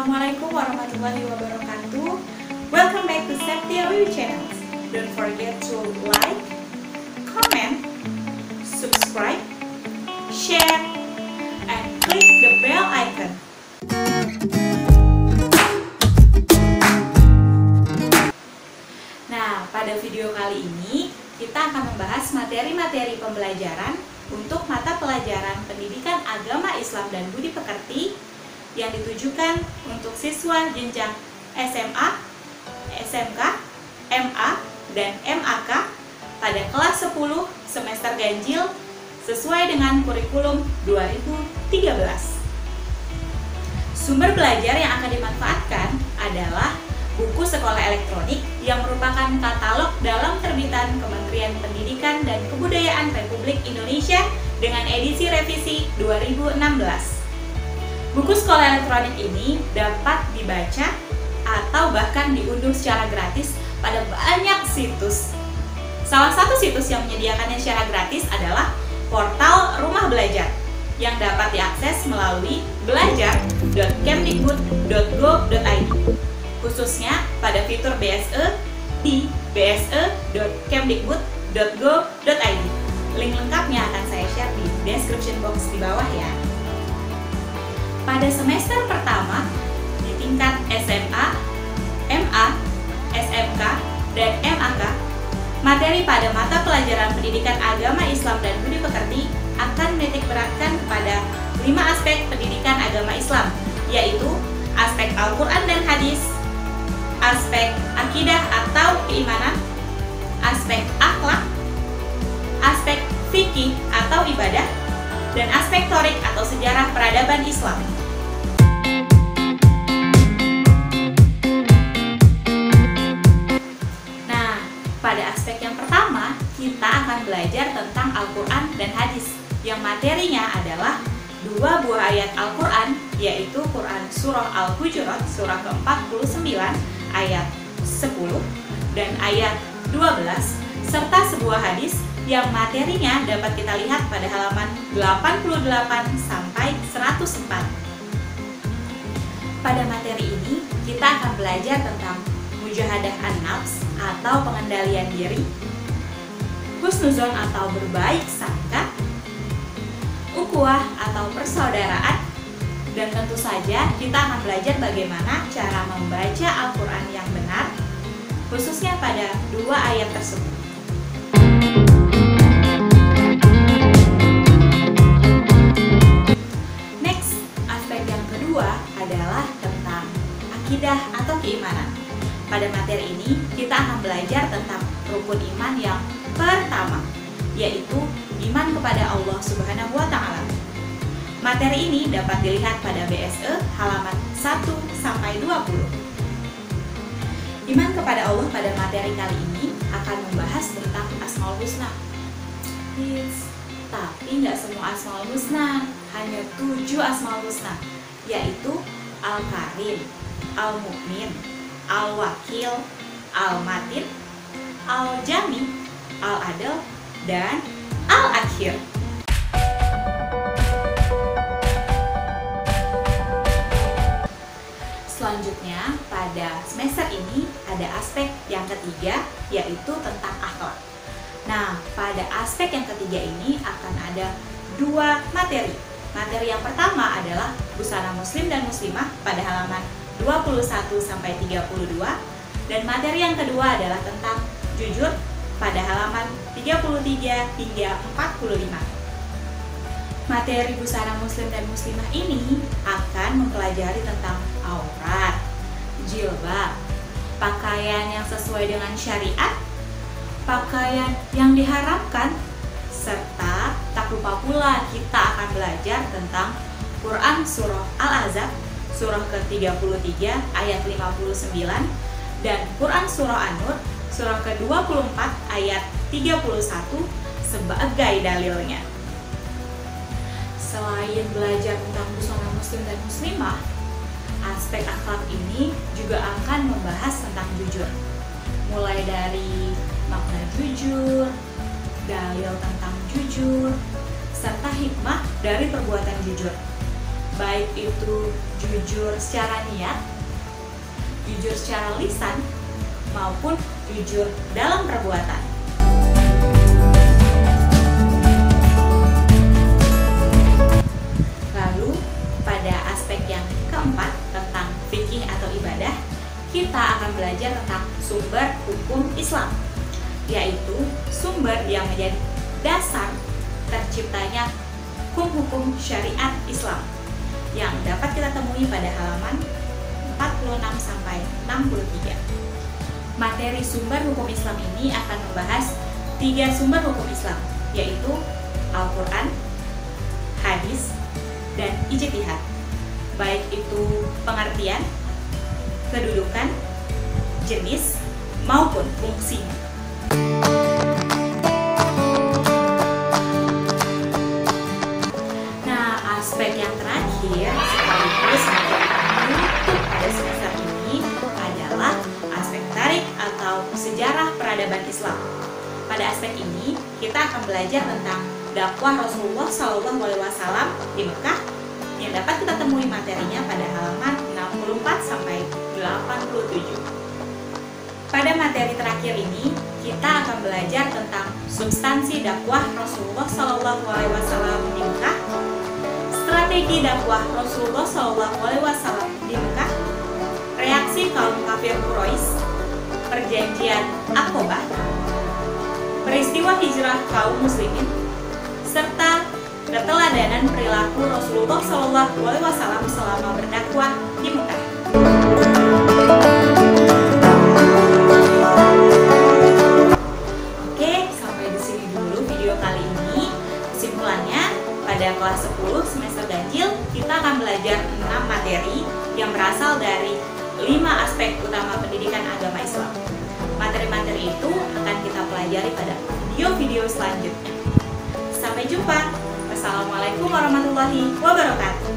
Assalamualaikum warahmatullahi wabarakatuh. Welcome back to Septia Wiwi Channel. Don't forget to like, comment, subscribe, share, and click the bell icon. Nah, pada video kali ini kita akan membahas materi-materi pembelajaran untuk mata pelajaran Pendidikan Agama Islam dan Budi Pekerti yang ditujukan untuk siswa jenjang SMA, SMK, MA, dan MAK pada kelas 10 semester ganjil sesuai dengan kurikulum 2013. Sumber belajar yang akan dimanfaatkan adalah buku sekolah elektronik yang merupakan katalog dalam terbitan Kementerian Pendidikan dan Kebudayaan Republik Indonesia dengan edisi revisi 2016. Buku sekolah elektronik ini dapat dibaca atau bahkan diunduh secara gratis pada banyak situs. Salah satu situs yang menyediakannya secara gratis adalah portal Rumah Belajar yang dapat diakses melalui belajar.kemdikbud.go.id, khususnya pada fitur BSE di bse.kemdikbud.go.id. Link lengkapnya akan saya share di description box di bawah ya. Pada semester pertama di tingkat SMA, MA, SMK, dan MAK, materi pada mata pelajaran Pendidikan Agama Islam dan Budi Pekerti akan menitik beratkan kepada 5 aspek pendidikan agama Islam, yaitu aspek Al-Quran dan Hadis, aspek akidah atau keimanan, aspek akhlak, aspek fikih atau ibadah, dan aspek torik atau sejarah peradaban Islam. Nah, pada aspek yang pertama, kita akan belajar tentang Al-Quran dan Hadis, yang materinya adalah 2 buah ayat Al-Quran, yaitu Quran Surah Al-Hujurat, surah ke-49, ayat 10, dan ayat 12, serta sebuah hadis yang materinya dapat kita lihat pada halaman 88 sampai 104. Pada materi ini, kita akan belajar tentang mujahadah an-nafs atau pengendalian diri, husnuzon atau berbaik sangka, ukhuwah atau persaudaraan, dan tentu saja kita akan belajar bagaimana cara membaca Al-Quran yang benar, khususnya pada 2 ayat tersebut. Next, aspek yang kedua adalah tentang akidah atau keimanan. Pada materi ini, kita akan belajar tentang rukun iman yang pertama, yaitu iman kepada Allah Subhanahu wa Ta'ala. Materi ini dapat dilihat pada BSE halaman 1 sampai 20. Iman kepada Allah pada materi kali ini akan membahas tentang Asmaul Husna. Tapi nggak semua Asmaul Husna, hanya 7 Asmaul Husna, yaitu Al-Karim, Al-Mu'min, Al-Wakil, Al-Matin, Al-Jami, Al-Adil, dan Al-Akhir. Selanjutnya, pada semester ini ada aspek yang ketiga, yaitu tentang akhlak. Nah, pada aspek yang ketiga ini akan ada 2 materi. Materi yang pertama adalah busana muslim dan muslimah pada halaman 21 sampai 32, dan materi yang kedua adalah tentang jujur pada halaman 33 hingga 45. Materi busana muslim dan muslimah ini akan mempelajari tentang aurat, jilbab, pakaian yang sesuai dengan syariat, pakaian yang diharamkan, serta tak lupa pula kita akan belajar tentang Quran Surah Al-Ahzab, surah ke-33 ayat 59, dan Quran Surah An-Nur, surah ke-24 ayat 31 sebagai dalilnya. Selain belajar tentang busana muslim dan muslimah, aspek akhlak ini juga akan membahas tentang jujur. Mulai dari makna jujur, dalil tentang jujur, serta hikmah dari perbuatan jujur. baik itu jujur secara niat, jujur secara lisan, maupun jujur dalam perbuatan. Lalu, pada aspek yang keempat tentang fikih atau ibadah, kita akan belajar tentang sumber hukum Islam, yaitu sumber yang menjadi dasar terciptanya hukum-hukum syariat Islam yang dapat kita temui pada halaman 46 sampai 63. Materi sumber hukum Islam ini akan membahas 3 sumber hukum Islam, yaitu Al-Quran, hadis, dan ijtihad, baik itu pengertian, kedudukan, jenis, maupun fungsinya. Nah, aspek yang terakhir sekaligus menutup pada semester ini adalah aspek tarik atau sejarah peradaban Islam. Pada aspek ini, kita akan belajar tentang dakwah Rasulullah SAW di Mekah yang dapat kita temui materinya pada halaman 64 sampai 87. Pada materi terakhir ini, kita akan belajar tentang substansi dakwah Rasulullah SAW di Mekah, strategi dakwah Rasulullah SAW di Mekah, reaksi kaum kafir Quraisy, perjanjian Aqabah, peristiwa hijrah kaum muslimin, serta keteladanan perilaku Rasulullah SAW selama berdakwah di Mekah. Oke, sampai di sini dulu video kali ini. Kesimpulannya, pada kelas 10 semester ganjil kita akan belajar 6 materi yang berasal dari 5 aspek utama pendidikan agama Islam. Materi-materi itu akan kita pelajari pada video-video selanjutnya. Sampai jumpa. Wassalamualaikum warahmatullahi wabarakatuh.